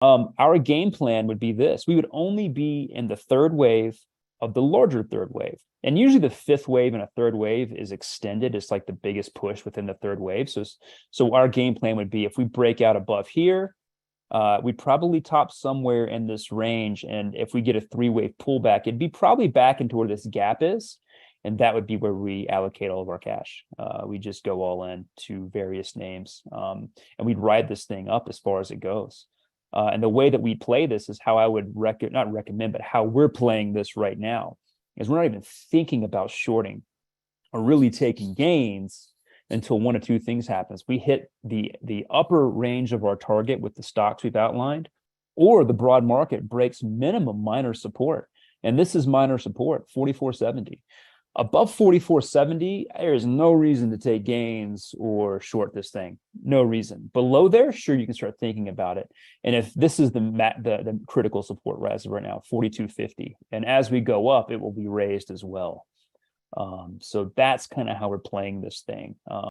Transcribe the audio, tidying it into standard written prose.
Our game plan would be this. We would only be in the third wave of the larger third wave. And usually the fifth wave and a third wave is extended. It's like the biggest push within the third wave. So our game plan would be if we break out above here, we'd probably top somewhere in this range. And if we get a three-wave pullback, it'd be probably back into where this gap is. And that would be where we allocate all of our cash. We just go all in to various names. And we'd ride this thing up as far as it goes. And the way that we play this is how I would not recommend, but how we're playing this right now, is we're not even thinking about shorting or really taking gains until one of two things happens. We hit the upper range of our target with the stocks we've outlined, or the broad market breaks minimum minor support. And this is minor support, 44.70. Above 44.70, there is no reason to take gains or short this thing. No reason. Below there, sure, you can start thinking about it. And if this is the critical support rise right now, 42.50, and as we go up, it will be raised as well. So that's kind of how we're playing this thing.